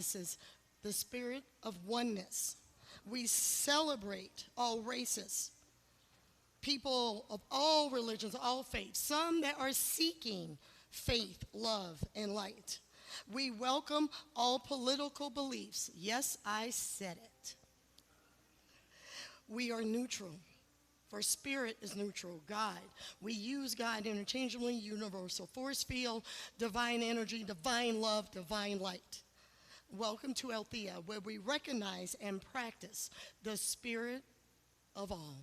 is the spirit of oneness. We celebrate all races, people of all religions, all faiths, some that are seeking faith, love, and light. We welcome all political beliefs. Yes, I said it. We are neutral. For spirit is neutral, God. We use God interchangeably, universal force field, divine energy, divine love, divine light. Welcome to Althea, where we recognize and practice the spirit of all.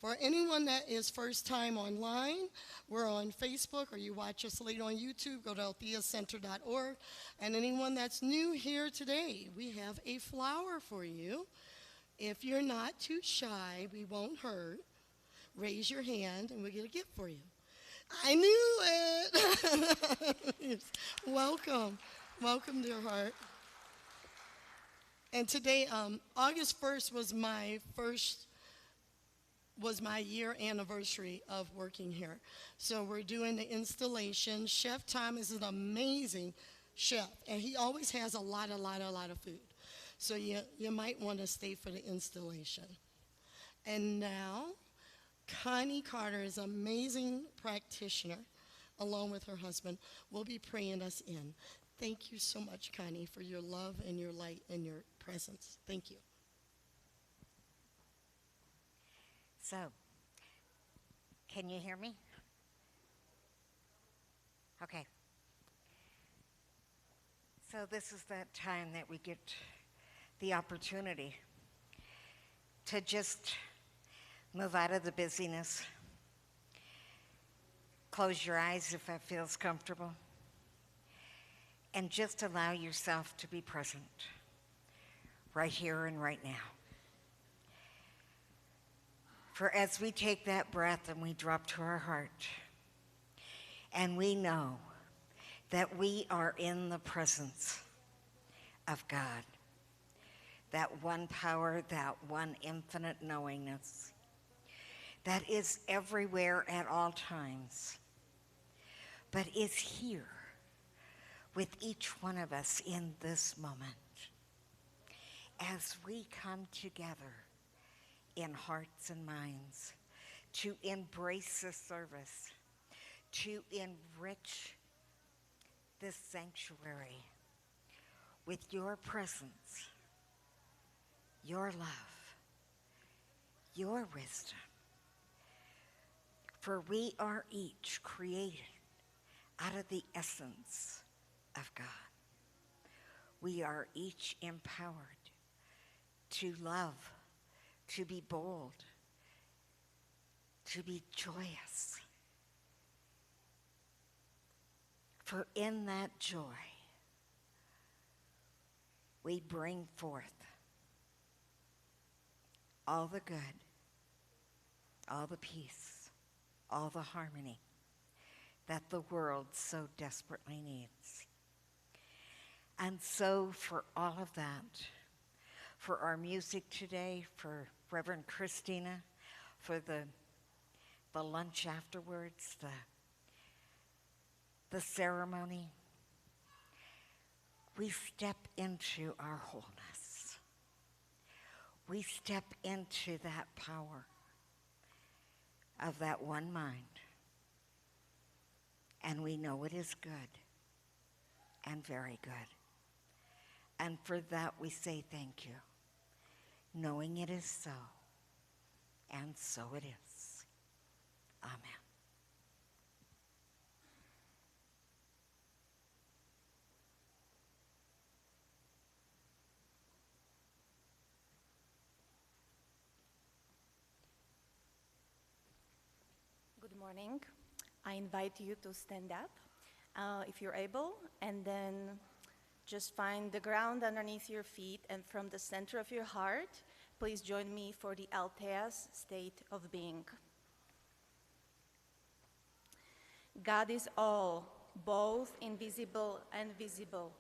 For anyone that is first time online, we're on Facebook or you watch us later on YouTube, go to altheacenter.org. And anyone that's new here today, we have a flower for you. If you're not too shy, we won't hurt. Raise your hand and we'll get a gift for you. I knew it. Welcome. Welcome, dear heart. And today, August 1st was my year anniversary of working here. So we're doing the installation. Chef Tom is an amazing chef, and he always has a lot of food. So you might want to stay for the installation. And now, Connie Carter is an amazing practitioner, along with her husband, will be praying us in. Thank you so much, Connie, for your love and your light and your presence. Thank you. So, can you hear me? Okay. So this is that time that we get the opportunity to just move out of the busyness. Close your eyes if that feels comfortable. And just allow yourself to be present right here and right now. For as we take that breath and we drop to our heart, and we know that we are in the presence of God, that one power, that one infinite knowingness, that is everywhere at all times, but is here with each one of us in this moment, as we come together in hearts and minds to embrace the service, to enrich this sanctuary with your presence, your love, your wisdom. For we are each created out of the essence of God. We are each empowered to love, to be bold, to be joyous. For in that joy, we bring forth all the good, all the peace, all the harmony that the world so desperately needs. And so for all of that, for our music today, for Reverend Christina, for the lunch afterwards, the ceremony, we step into our wholeness. We step into that power of that one mind. And we know it is good and very good. And for that we say thank you, knowing it is so, and so it is. Amen. Good morning. I invite you to stand up if you're able, and then just find the ground underneath your feet, and from the center of your heart, please join me for the Althea's state of being. God is all, both invisible and visible.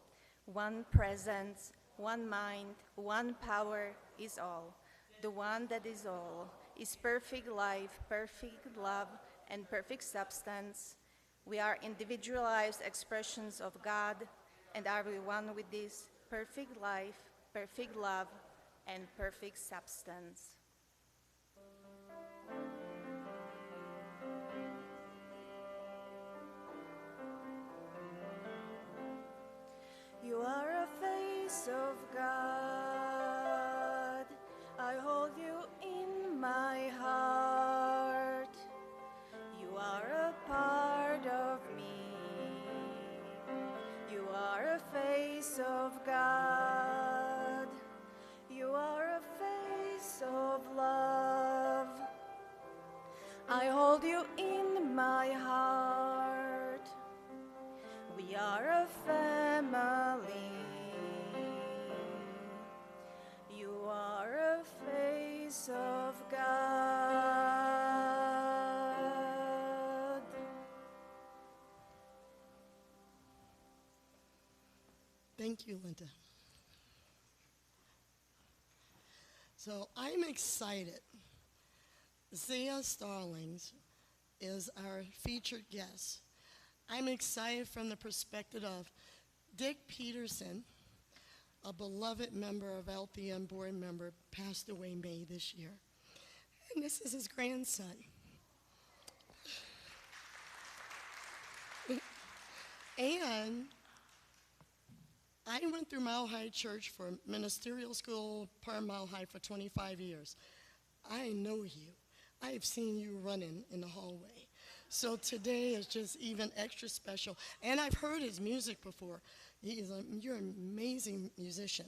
One presence, one mind, one power is all. The one that is all is perfect life, perfect love, and perfect substance. We are individualized expressions of God, and are we one with this? perfect life, perfect love, and perfect substance. You are a face of God. I hold you in my heart. You are a part of me. You are a face of God. You are a face of love. I hold you in my heart. We are a family. You are a face of God. Thank you, Linda. So I'm excited. Zia Stallings is our featured guest. I'm excited from the perspective of Dick Peterson, a beloved member of Althea and board member, passed away May this year. And this is his grandson. And I went through Mile High Church for ministerial school, part of Mile High for 25 years. I know you. I have seen you running in the hallway. So today is just even extra special. And I've heard his music before. You're an amazing musician.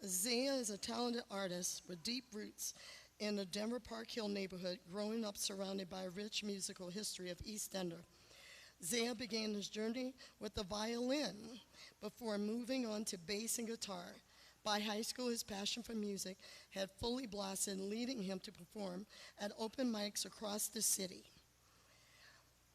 Zia is a talented artist with deep roots in the Denver Park Hill neighborhood, growing up surrounded by a rich musical history of East Denver. Zia began his journey with the violin before moving on to bass and guitar. By high school, his passion for music had fully blossomed, leading him to perform at open mics across the city.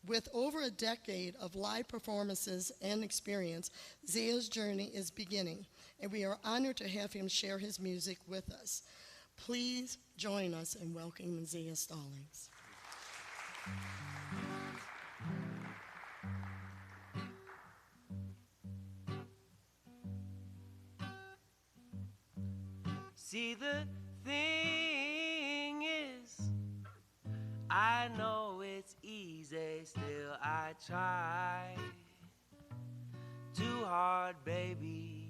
With over a decade of live performances and experience, Zia's journey is beginning, and we are honored to have him share his music with us. Please join us in welcoming Zia Stallings. See, the thing is, I know it's easy, still I try too hard, baby.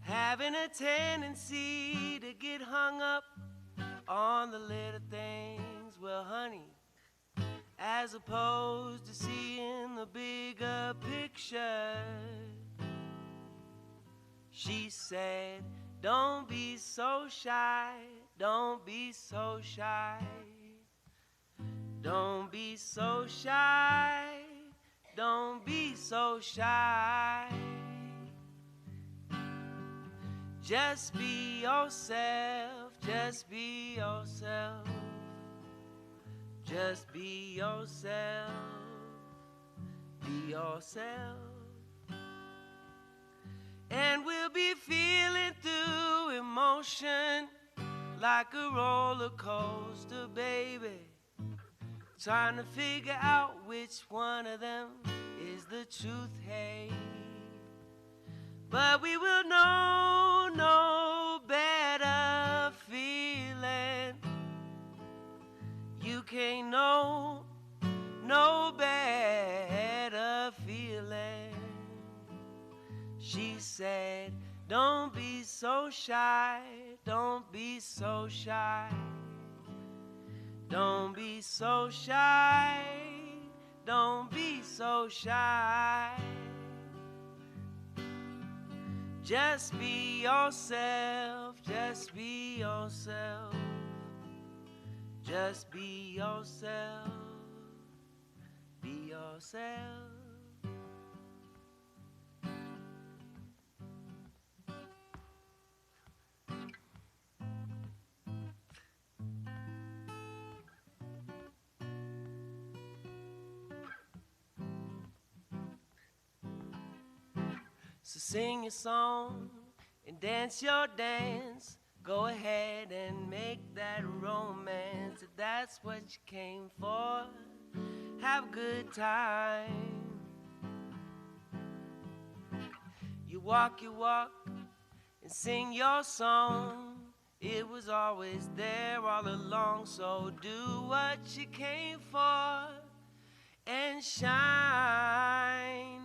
Having a tendency to get hung up on the little things, well, honey, as opposed to seeing the bigger picture. She said, don't be so shy, don't be so shy. Don't be so shy, don't be so shy. Just be yourself, just be yourself. Just be yourself, be yourself. And we'll be feeling through emotion like a roller coaster, baby. Trying to figure out which one of them is the truth, hey. But we will know no better feeling. You can't know no better feeling. She said, don't be so shy, don't be so shy. Don't be so shy, don't be so shy. Just be yourself, just be yourself. Just be yourself, be yourself. So sing your song and dance your dance. Go ahead and make that romance. If that's what you came for, have a good time. walk your walk and sing your song. It was always there all along, so do what you came for and shine.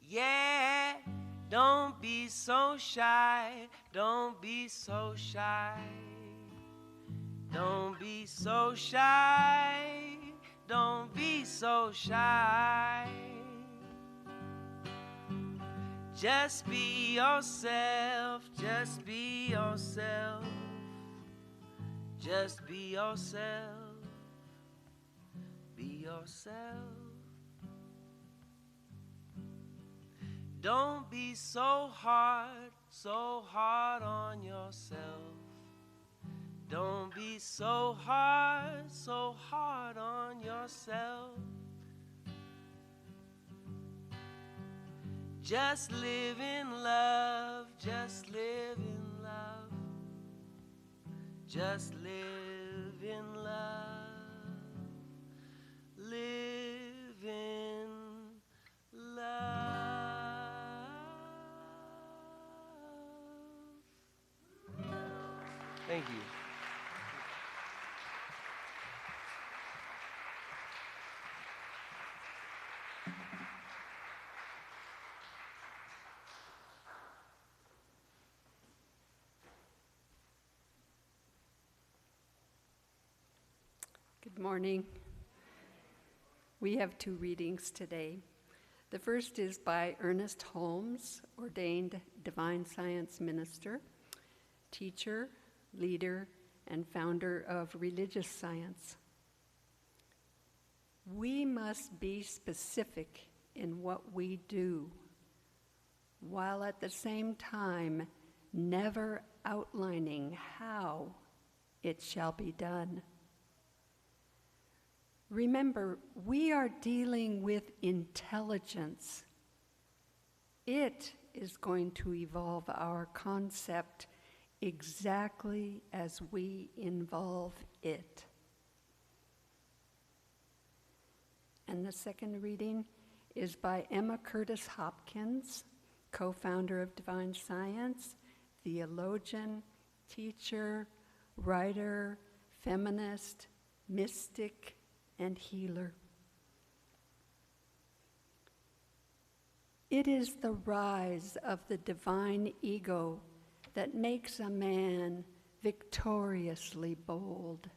Yeah, don't be so shy, don't be so shy. Don't be so shy, don't be so shy. Just be yourself, just be yourself. Just be yourself, be yourself. Don't be so hard on yourself. Don't be so hard on yourself. Just live in love, just live in love. Just live in love, live in love. Thank you. Good morning. We have two readings today. The first is by Ernest Holmes, ordained divine science minister, teacher, leader, and founder of religious science. We must be specific in what we do, while at the same time never outlining how it shall be done. Remember, we are dealing with intelligence. It is going to evolve our concept exactly as we involve it. And the second reading is by Emma Curtis Hopkins, co-founder of Divine Science, theologian, teacher, writer, feminist, mystic, and healer. It is the rise of the divine ego that makes a man victoriously bold.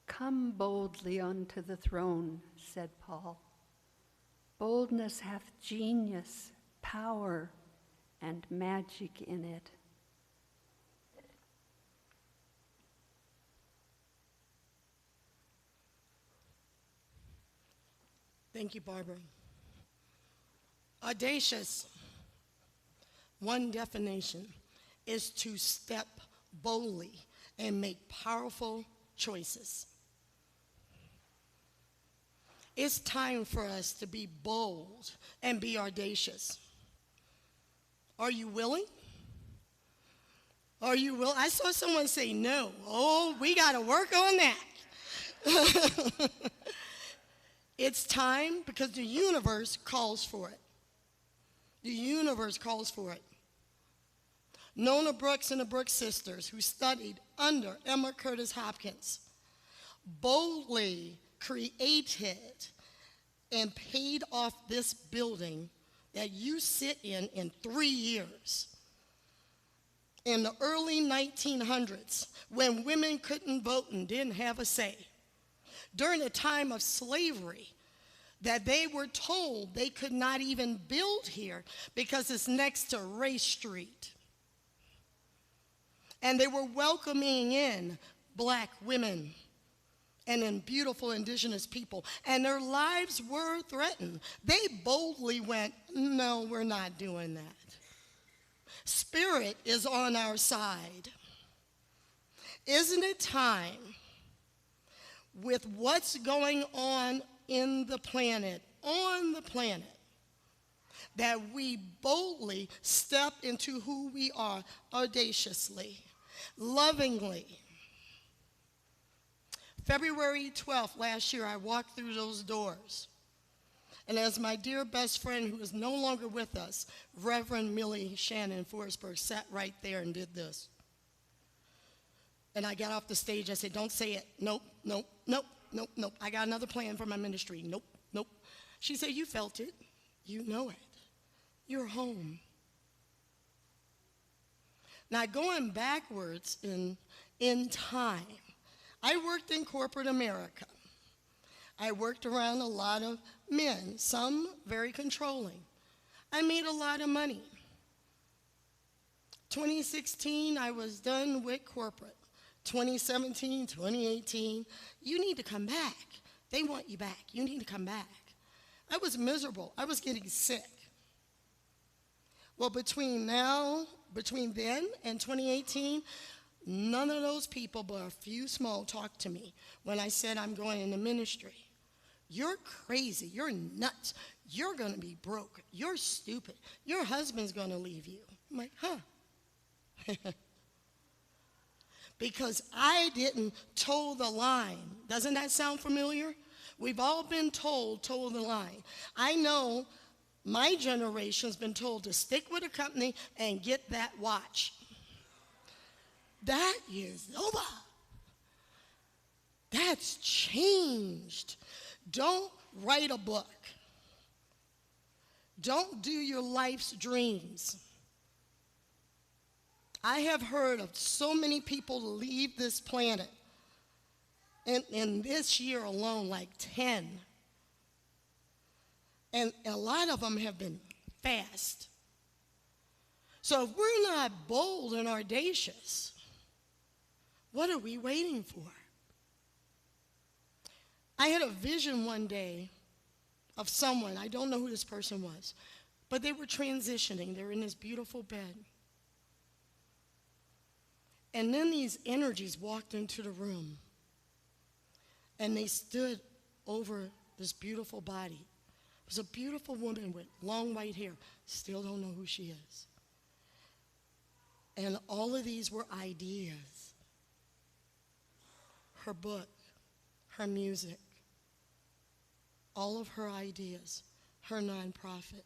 Come boldly unto the throne, said Paul. Boldness hath genius, power, and magic in it. Thank you, Barbara. Audacious, one definition, is to step boldly and make powerful choices. It's time for us to be bold and be audacious. Are you willing? Are you willing? I saw someone say no. Oh, we got to work on that. It's time because the universe calls for it. The universe calls for it. Nona Brooks and the Brooks sisters, who studied under Emma Curtis Hopkins, boldly created and paid off this building that you sit in 3 years. In the early 1900s, when women couldn't vote and didn't have a say, during the time of slavery, that they were told they could not even build here because it's next to Race Street. And they were welcoming in black women and in beautiful indigenous people, and their lives were threatened. They boldly went, no, we're not doing that. Spirit is on our side. Isn't it time, with what's going on the planet, that we boldly step into who we are audaciously, lovingly? February 12th last year, I walked through those doors, And as my dear best friend, who is no longer with us, Reverend Millie Shannon Forsberg, sat right there and did this. And I got off the stage. I said, don't say it. Nope, nope, nope, nope, nope. I got another plan for my ministry. Nope, nope. She said, you felt it. You know it. You're home. Now, going backwards in time, I worked in corporate America. I worked around a lot of men, some very controlling. I made a lot of money. 2016, I was done with corporate. 2017, 2018, you need to come back. They want you back. You need to come back. I was miserable. I was getting sick. Well, between then and 2018, none of those people but a few small talked to me when I said I'm going into ministry. You're crazy. You're nuts. You're going to be broke. You're stupid. Your husband's going to leave you. I'm like, huh. Because I didn't toe the line. Doesn't that sound familiar? We've all been told the line. I know my generation's been told to stick with a company and get that watch. That is over. That's changed. Don't write a book. Don't do your life's dreams. I have heard of so many people leave this planet, in this year alone, like 10. And a lot of them have been fast. So if we're not bold and audacious, what are we waiting for? I had a vision one day of someone, I don't know who this person was, but they were transitioning. They were in this beautiful bed. And then these energies walked into the room, and they stood over this beautiful body. It was a beautiful woman with long white hair. Still don't know who she is. And all of these were ideas. Her book, her music, all of her ideas, her nonprofit.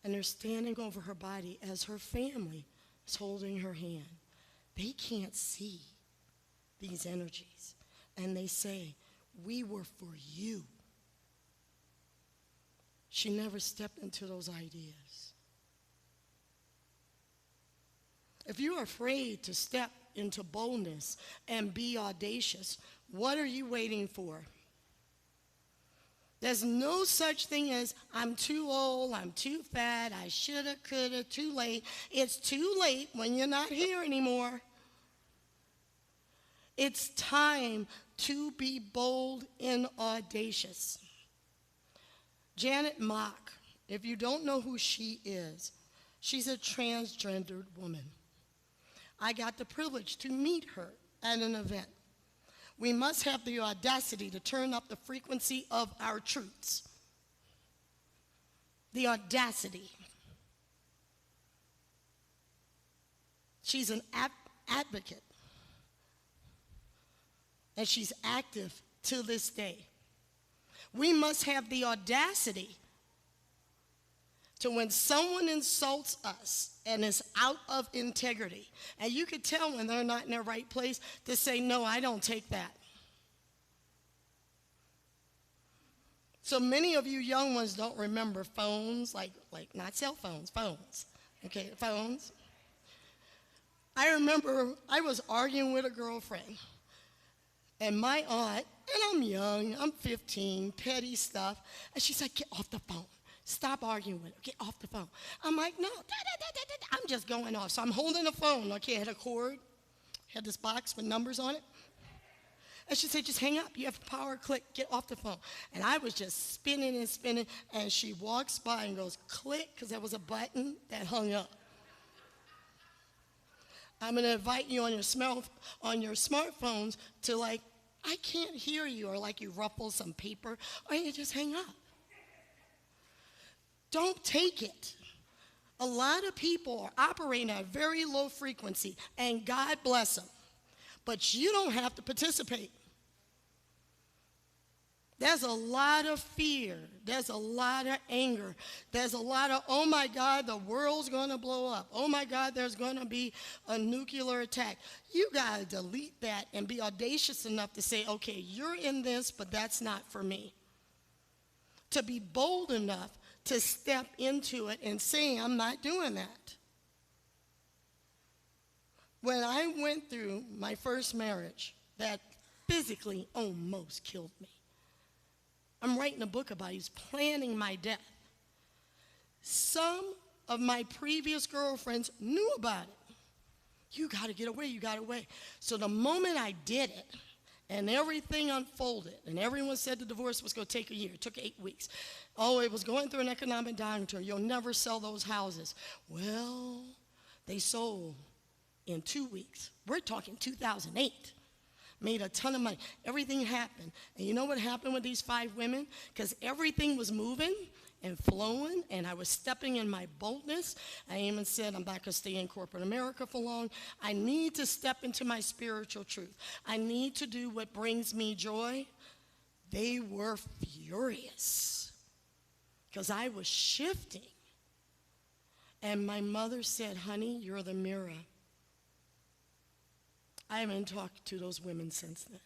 And they're standing over her body as her family is holding her hand. They can't see these energies. And they say, we were for you. She never stepped into those ideas. If you're afraid to step into boldness and be audacious, what are you waiting for? There's no such thing as, I'm too old, I'm too fat, I shoulda, coulda, too late. It's too late when you're not here anymore. It's time to be bold and audacious. Janet Mock, if you don't know who she is, she's a transgendered woman. I got the privilege to meet her at an event. We must have the audacity to turn up the frequency of our truths. The audacity. She's an advocate. And she's active to this day. We must have the audacity to, when someone insults us and is out of integrity, and you could tell when they're not in their right place, to say, no, I don't take that. So many of you young ones don't remember phones, like not cell phones, phones. Okay, phones. I remember I was arguing with a girlfriend, and my aunt, and I'm young, I'm 15, petty stuff, and she said, get off the phone. Stop arguing with her. Get off the phone. I'm like, no, I'm just going off. So I'm holding the phone. Okay, I had a cord, had this box with numbers on it. And she said, just hang up. You have power, click, get off the phone. And I was just spinning and spinning, and she walks by and goes, click, because there was a button that hung up. I'm going to invite you on your smartphones to, like, I can't hear you, or like you ruffle some paper, or you just hang up. Don't take it. A lot of people are operating at a very low frequency, and God bless them. But you don't have to participate. There's a lot of fear. There's a lot of anger. There's a lot of, oh my God, the world's going to blow up. Oh my God, there's going to be a nuclear attack. You got to delete that and be audacious enough to say, okay, you're in this, but that's not for me. To be bold enough to step into it and say, I'm not doing that. When I went through my first marriage, that physically almost killed me. I'm writing a book about it. He's planning my death. Some of my previous girlfriends knew about it. You got to get away, you got to away. So the moment I did it, and everything unfolded, and everyone said the divorce was going to take a year. It took 8 weeks. Oh, it was going through an economic downturn. You'll never sell those houses. Well, they sold in 2 weeks. We're talking 2008. Made a ton of money. Everything happened. And you know what happened with these 5 women? Because everything was moving and flowing, and I was stepping in my boldness. I even said, I'm not going to stay in corporate America for long. I need to step into my spiritual truth. I need to do what brings me joy. They were furious because I was shifting. And my mother said, honey, you're the mirror. I haven't talked to those women since then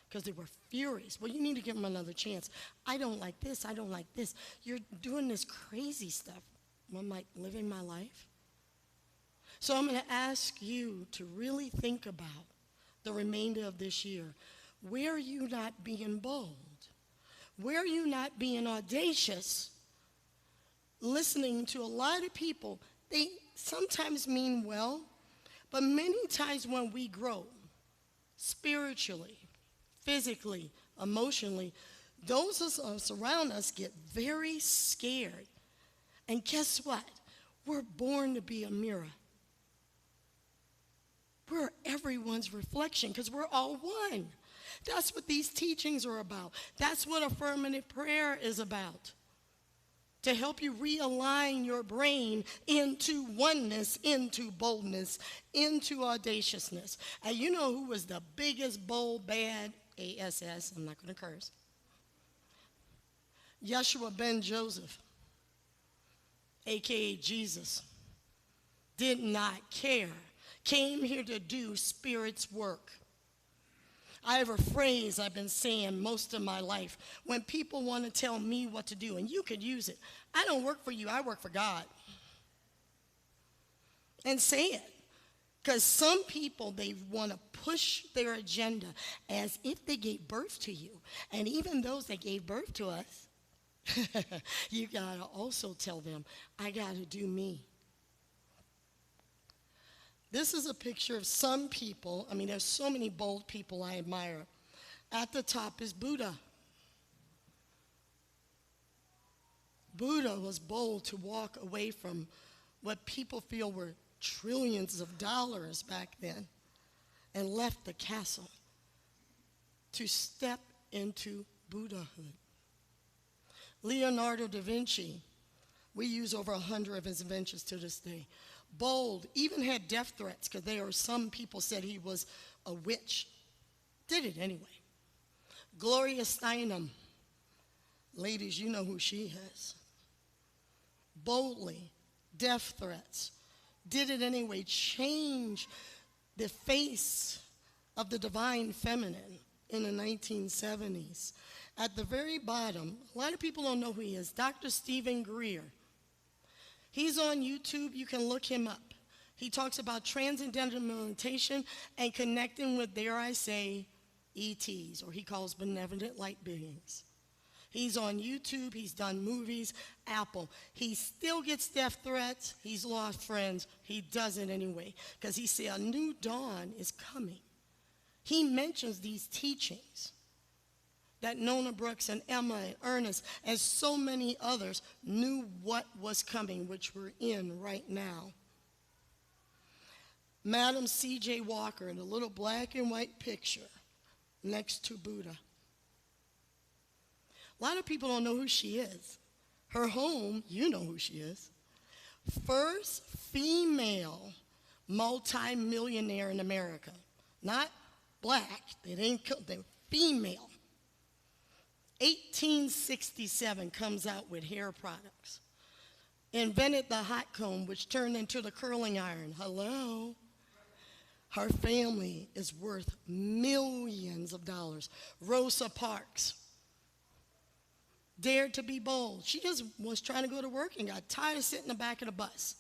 because they were furious. Well, you need to give them another chance. I don't like this. I don't like this. You're doing this crazy stuff. I'm like living my life. So I'm going to ask you to really think about the remainder of this year. Where are you not being bold? Where are you not being audacious? Listening to a lot of people, they sometimes mean well, but many times when we grow spiritually, physically, emotionally, those of us around us get very scared. And guess what? We're born to be a mirror. We're everyone's reflection because we're all one. That's what these teachings are about. That's what affirmative prayer is about. To help you realign your brain into oneness, into boldness, into audaciousness. And you know who was the biggest bold, bad, ASS, I'm not going to curse. Yeshua ben Joseph, a.k.a. Jesus, did not care. Came here to do Spirit's work. I have a phrase I've been saying most of my life when people want to tell me what to do, and you could use it. I don't work for you, I work for God. And say it. Because some people, they want to push their agenda as if they gave birth to you. And even those that gave birth to us, you got to also tell them, I got to do me. This is a picture of some people. I mean, there's so many bold people I admire. At the top is Buddha. Buddha was bold to walk away from what people feel were trillions of dollars back then and left the castle to step into Buddhahood. Leonardo da Vinci, we use over 100 of his inventions to this day. Bold, even had death threats because there are some people said he was a witch. Did it anyway. Gloria Steinem, ladies, you know who she is. Boldly, death threats. Did it anyway. Change the face of the divine feminine in the 1970s. At the very bottom, a lot of people don't know who he is, Dr. Stephen Greer. He's on YouTube. You can look him up. He talks about transcendental meditation and connecting with, dare I say, ETs, or he calls benevolent light beings. He's on YouTube. He's done movies. Apple. He still gets death threats. He's lost friends. He does it anyway because he said a new dawn is coming. He mentions these teachings that Nona Brooks and Emma and Ernest and so many others knew what was coming, which we're in right now. Madam C.J. Walker in a little black and white picture next to Buddha. A lot of people don't know who she is. Her home, you know who she is. First female multi-millionaire in America. Not black, they're female. 1867 comes out with hair products. Invented the hot comb, which turned into the curling iron. Hello? Her family is worth millions of dollars. Rosa Parks dared to be bold. She just was trying to go to work and got tired of sitting in the back of the bus.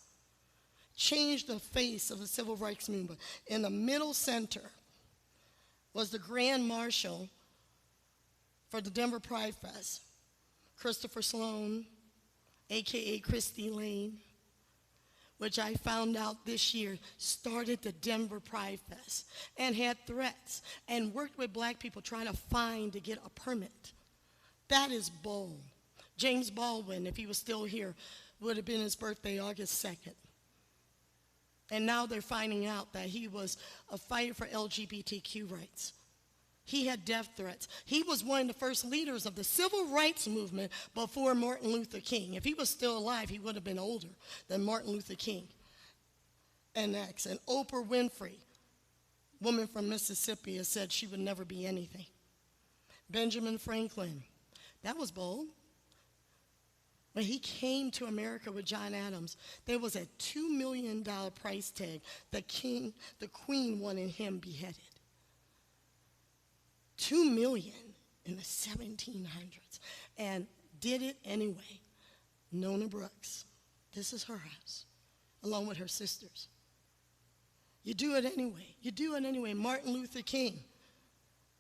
Changed the face of the civil rights movement. In the middle center was the Grand Marshal for the Denver Pride Fest, Christopher Sloan, a.k.a. Christy Lane, which I found out this year started the Denver Pride Fest and had threats and worked with black people trying to find to get a permit. That is bold. James Baldwin, if he was still here, would have been his birthday August 2nd. And now they're finding out that he was a fighter for LGBTQ rights. He had death threats. He was one of the first leaders of the civil rights movement before Martin Luther King. If he was still alive, he would have been older than Martin Luther King. And Oprah Winfrey, woman from Mississippi, has said she would never be anything. Benjamin Franklin, that was bold. When he came to America with John Adams, there was a $2 million price tag. The queen wanted him beheaded. $2 million in the 1700s, and did it anyway. Nona Brooks, this is her house, along with her sisters. You do it anyway. You do it anyway. Martin Luther King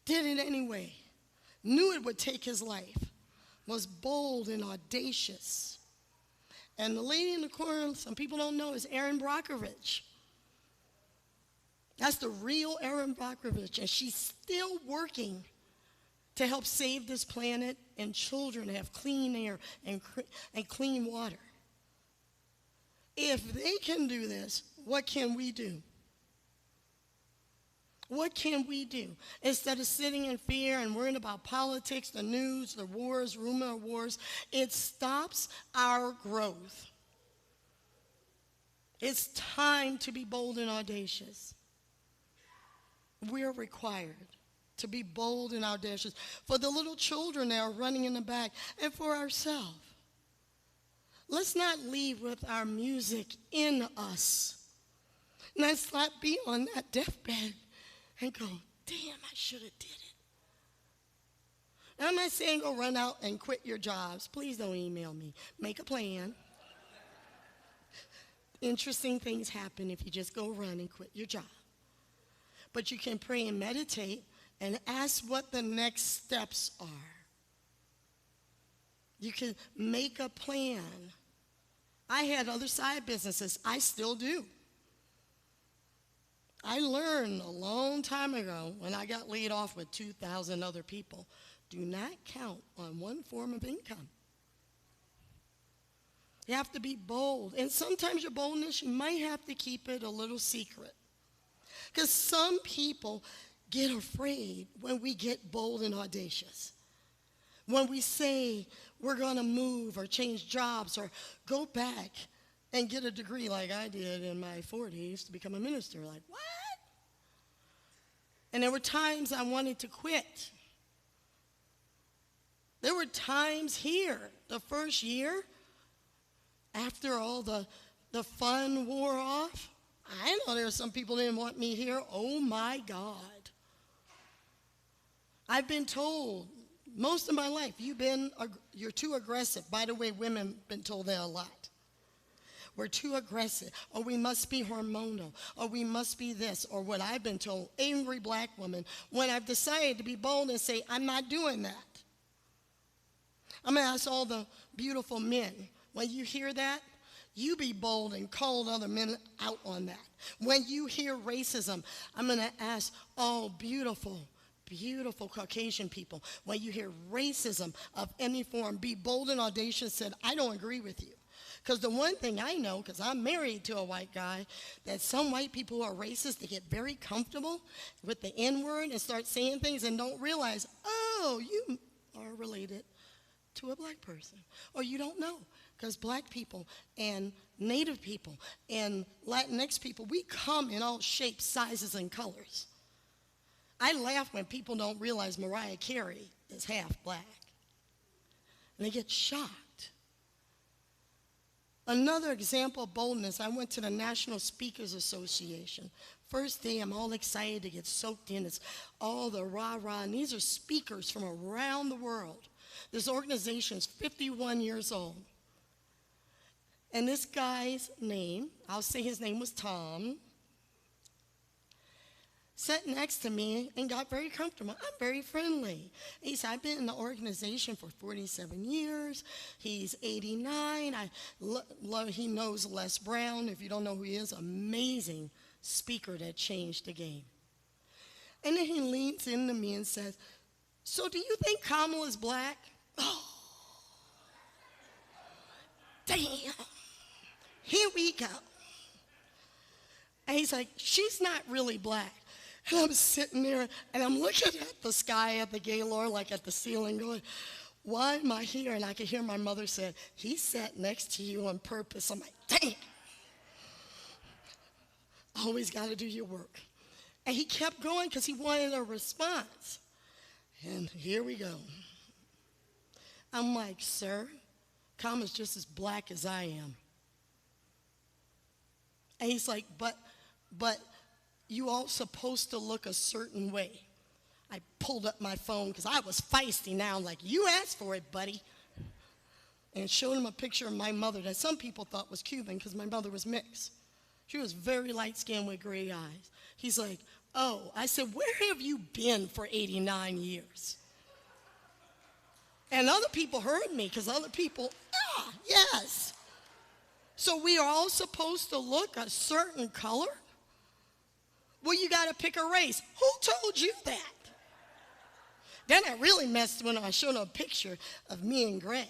did it anyway. Knew it would take his life. Was bold and audacious. And the lady in the corner, some people don't know, is Erin Brockovich. That's the real Erin Brockovich, and she's still working to help save this planet and children have clean air and clean water. If they can do this, what can we do? What can we do? Instead of sitting in fear and worrying about politics, the news, the wars, rumor of wars, it stops our growth. It's time to be bold and audacious. We're required to be bold and audacious for the little children that are running in the back and for ourselves. Let's not leave with our music in us. Let's not be on that deathbed and go, damn, I should have did it. Now, I'm not saying go run out and quit your jobs. Please don't email me. Make a plan. Interesting things happen if you just go run and quit your job. But you can pray and meditate and ask what the next steps are. You can make a plan. I had other side businesses. I still do. I learned a long time ago when I got laid off with 2,000 other people, do not count on one form of income. You have to be bold. And sometimes your boldness, you might have to keep it a little secret. Because some people get afraid when we get bold and audacious. When we say we're going to move or change jobs or go back and get a degree like I did in my 40s to become a minister. Like, what? And there were times I wanted to quit. There were times here, the first year, after all the fun wore off, I know there were some people who didn't want me here. Oh, my God. I've been told most of my life, you're too aggressive. By the way, women have been told that a lot. We're too aggressive, or we must be hormonal, or we must be this, or what I've been told, angry black woman, when I've decided to be bold and say, I'm not doing that. I'm going to ask all the beautiful men, when you hear that, you be bold and call other men out on that. When you hear racism, I'm going to ask all beautiful Caucasian people, when you hear racism of any form, be bold and audacious, said, I don't agree with you. Because the one thing I know, because I'm married to a white guy, that some white people who are racist, they get very comfortable with the N-word and start saying things and don't realize, oh, you are related to a black person. Or you don't know, because black people and Native people and Latinx people, we come in all shapes, sizes, and colors. I laugh when people don't realize Mariah Carey is half black. and they get shocked. Another example of boldness, I went to the National Speakers Association. First day, I'm all excited to get soaked in. It's all the rah-rah, and these are speakers from around the world. This organization is 51 years old. And this guy's name, I'll say his name was Tom, sat next to me and got very comfortable. I'm very friendly. He said, I've been in the organization for 47 years. He's 89. He knows Les Brown. If you don't know who he is, amazing speaker that changed the game. And then he leans into me and says, so do you think Kamala's black? Oh, damn. Here we go. And he's like, she's not really black. And I'm sitting there, and I'm looking at the sky, at the Gaylord, like at the ceiling, going, why am I here? And I could hear my mother say, he sat next to you on purpose. I'm like, dang. Always got to do your work. And he kept going because he wanted a response. And here we go. I'm like, sir, Kama's just as black as I am. And he's like, but you all supposed to look a certain way. I pulled up my phone because I was feisty now. I'm like, you asked for it, buddy. And showed him a picture of my mother that some people thought was Cuban because my mother was mixed. She was very light-skinned with gray eyes. He's like, oh. I said, where have you been for 89 years? And other people heard me because other people, yes. So we are all supposed to look a certain color? Well, you got to pick a race. Who told you that? Then I really messed when I showed him a picture of me and Greg.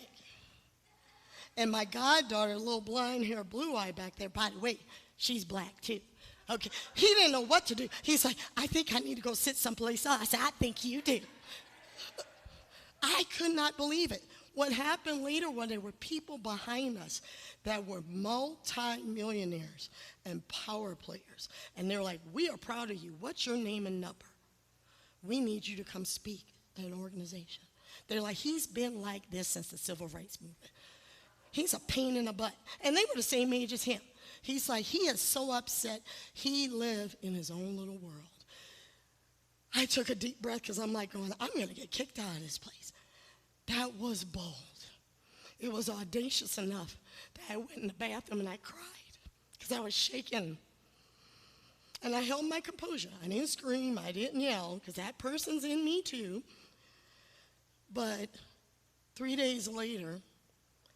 And my goddaughter, little blonde hair, blue eye back there, by the way, she's black too. Okay, he didn't know what to do. He's like, I think I need to go sit someplace else. I said, I think you do. I could not believe it. What happened later was there were people behind us that were multi-millionaires and power players. And they're like, we are proud of you. What's your name and number? We need you to come speak at an organization. They're like, he's been like this since the civil rights movement. He's a pain in the butt. And they were the same age as him. He's like, he is so upset. He lived in his own little world. I took a deep breath because I'm like going, I'm going to get kicked out of this place. That was bold. It was audacious enough that I went in the bathroom and I cried because I was shaking. And I held my composure. I didn't scream. I didn't yell because that person's in me too. But 3 days later,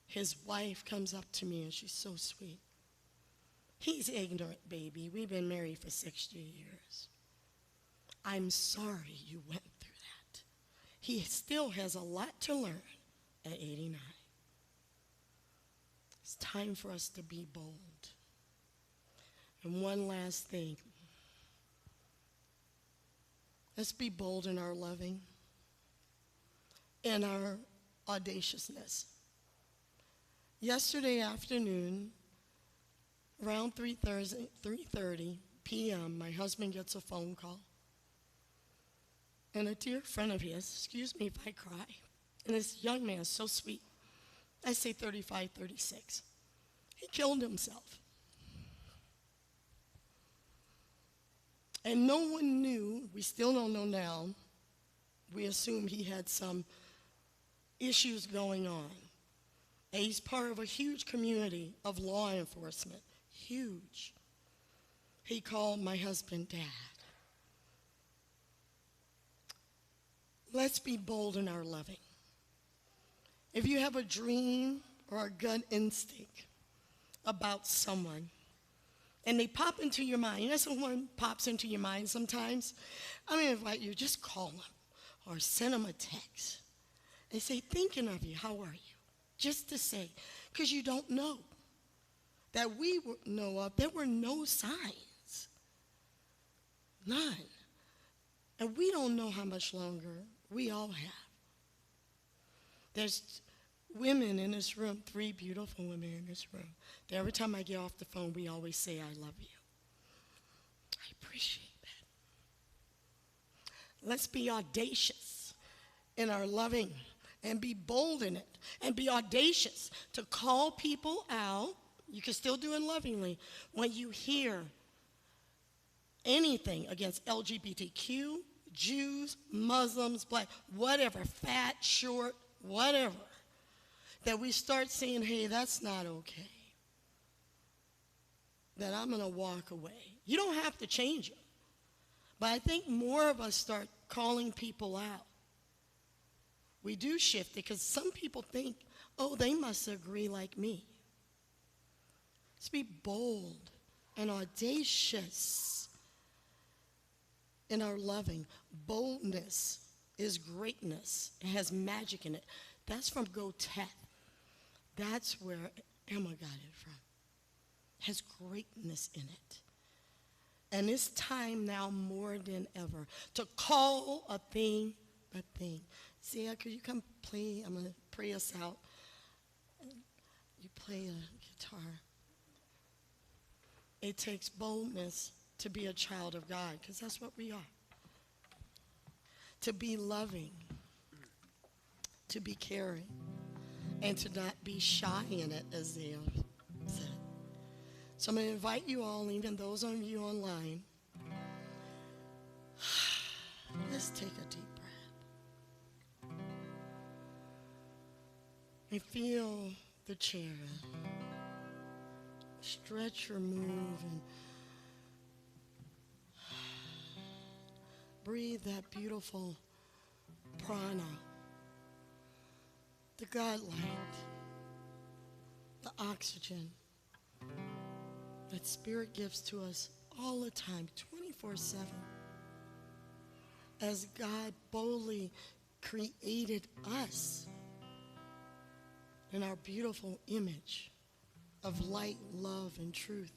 his wife comes up to me and she's so sweet. He's ignorant, baby. We've been married for 60 years. I'm sorry you went through that. He still has a lot to learn at 89. It's time for us to be bold. And one last thing. Let's be bold in our loving, in our audaciousness. Yesterday afternoon, around 3:30 p.m., my husband gets a phone call. And a dear friend of his, excuse me if I cry, and this young man is so sweet. I say 35, 36. He killed himself. And no one knew, we still don't know now, we assume he had some issues going on. And he's part of a huge community of law enforcement, huge. He called my husband Dad. Let's be bold in our loving. If you have a dream or a gut instinct about someone, and they pop into your mind, you know someone pops into your mind sometimes? I'm going to invite you, just call them or send them a text. They say, thinking of you, how are you? Just to say, because you don't know. That we know of, there were no signs. None. And we don't know how much longer we all have. There's women in this room, 3 beautiful women in this room, that every time I get off the phone, we always say, I love you. I appreciate that. Let's be audacious in our loving. and be bold in it and be audacious to call people out. You can still do it lovingly when you hear anything against LGBTQ, Jews, Muslims, black, whatever, fat, short, whatever, that we start saying, hey, that's not okay. That I'm going to walk away. You don't have to change it. But I think more of us start calling people out. We do shift it because some people think, oh, they must agree like me. Let's be bold and audacious in our loving. Boldness is greatness. It has magic in it. That's from Goethe. That's where Emma got it from. It has greatness in it. And it's time now more than ever to call a thing a thing. Zia, could you come play? I'm going to pray us out. You play a guitar. It takes boldness to be a child of God, because that's what we are. To be loving, to be caring, and to not be shy in it, as Zia said. So I'm going to invite you all, even those of you online, let's take a deep breath. And feel the chair. Stretch or move and breathe that beautiful prana, the God light, the oxygen that Spirit gives to us all the time, 24/7. As God boldly created us in our beautiful image of light, love, and truth.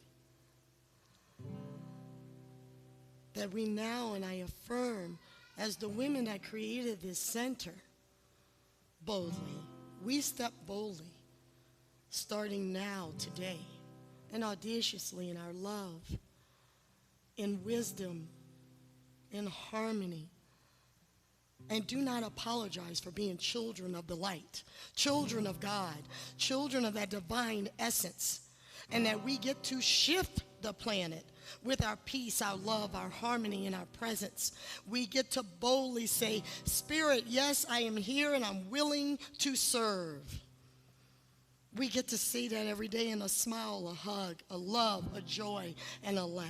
That we now, and I affirm, as the women that created this center, boldly, we step boldly, starting now, today, and audaciously in our love, in wisdom, in harmony. And do not apologize for being children of the light, children of God, children of that divine essence, and that we get to shift the planet with our peace, our love, our harmony, and our presence. We get to boldly say, Spirit, yes, I am here and I'm willing to serve. We get to say that every day in a smile, a hug, a love, a joy, and a laugh.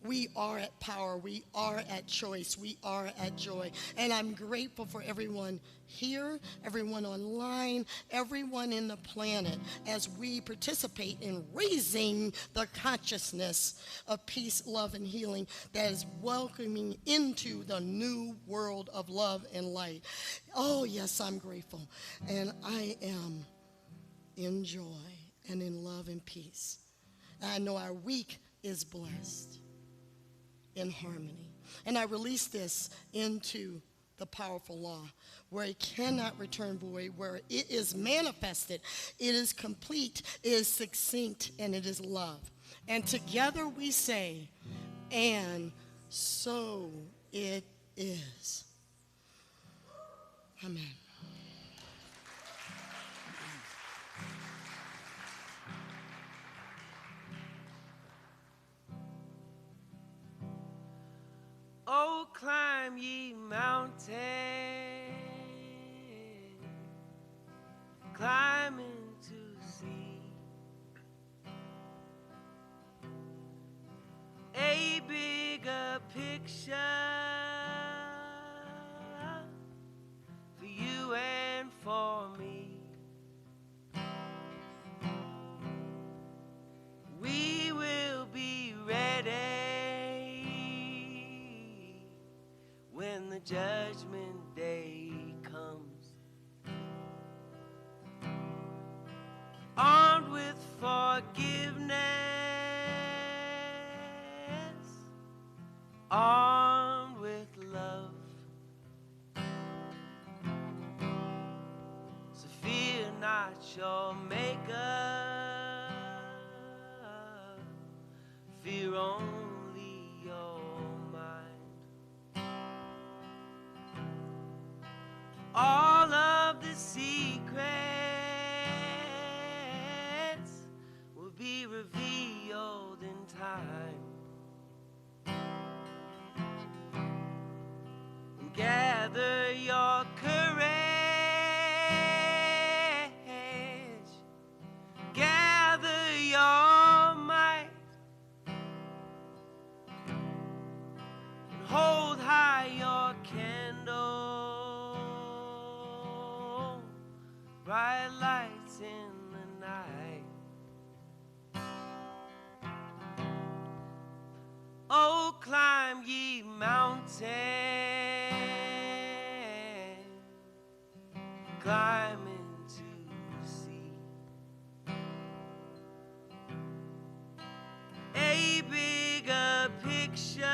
We are at power. We are at choice. We are at joy. And I'm grateful for everyone here, everyone online, everyone in the planet as we participate in raising the consciousness of peace, love, and healing that is welcoming into the new world of love and light. Oh, yes, I'm grateful. And I am in joy and in love and peace. And I know our week is blessed. In harmony. And I release this into the powerful law where it cannot return void, where it is manifested, it is complete, it is succinct, and it is love. And together we say, and so it is. Amen. Oh, climb ye mountains, climb into sea. A bigger picture for you and for me. We will be ready when the judgment day comes, armed with forgiveness, armed with love. So fear not your maker, fear only your mind. olden time. Gather your courage, gather your might, and hold high your candle, bright lights in the night. Oh, climb ye mountains, climb into the sea. A bigger picture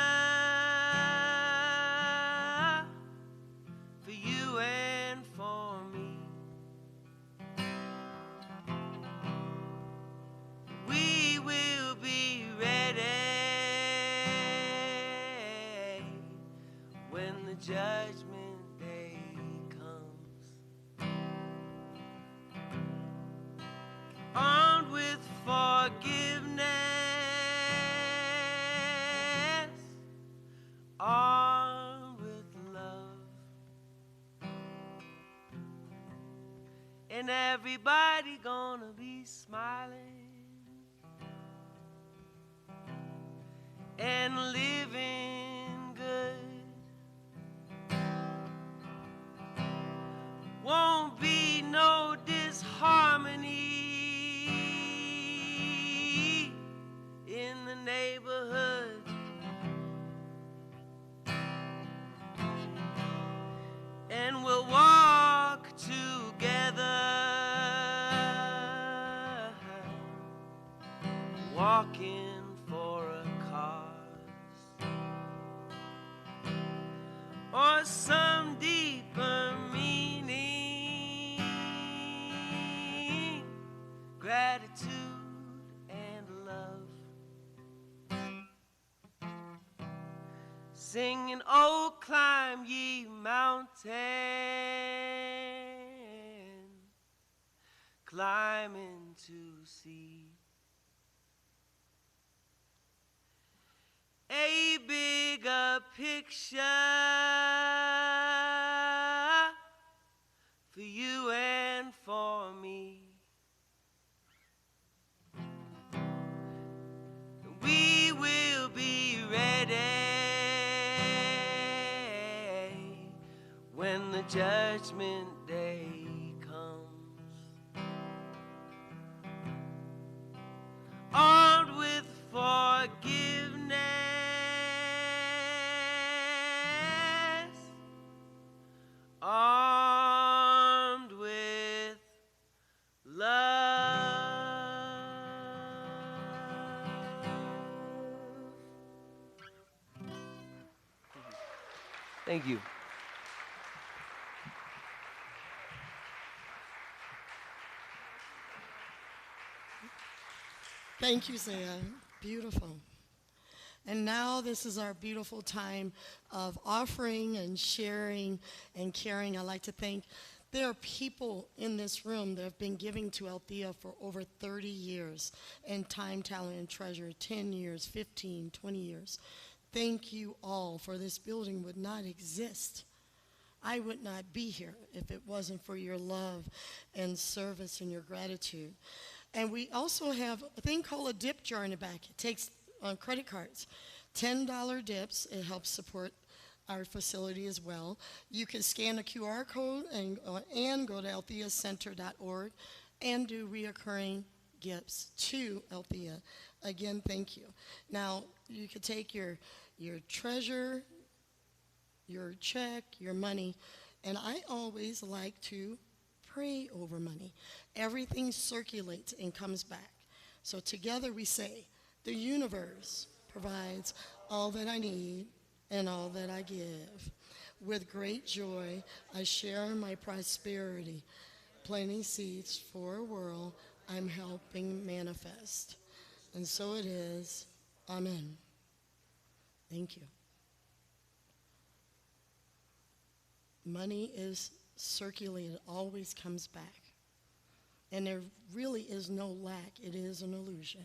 for you and for me. We will be ready when the judgment day comes. Armed with forgiveness, armed with love, and everybody gonna be smiling and living good. Won't be no disharmony in the neighborhood. And we'll walk together, walking for a cause or some deeper meaning, gratitude and love. Singing, oh, climb ye mountain, climb into sea. A bigger picture for you and for me. We will be ready when the judgment day comes. Armed with forgiveness, armed with love. Thank you. Thank you, Zaya. Beautiful. And now this is our beautiful time of offering and sharing and caring. I'd like to thank, there are people in this room that have been giving to Althea for over 30 years, and time, talent, and treasure, 10 years, 15, 20 years. Thank you all, for this building would not exist. I would not be here if it wasn't for your love and service and your gratitude. And we also have a thing called a dip jar in the back. It takes credit cards, $10 dips. It helps support our facility as well. You can scan a QR code and go to altheacenter.org and do reoccurring gifts to Althea. Again, thank you. Now, you could take your treasure, your check, your money, and I always like to pray over money. Everything circulates and comes back. So together we say, the universe provides all that I need and all that I give. With great joy, I share my prosperity, planting seeds for a world I'm helping manifest. And so it is. Amen. Thank you. Money is circulated, always comes back. And there really is no lack. It is an illusion.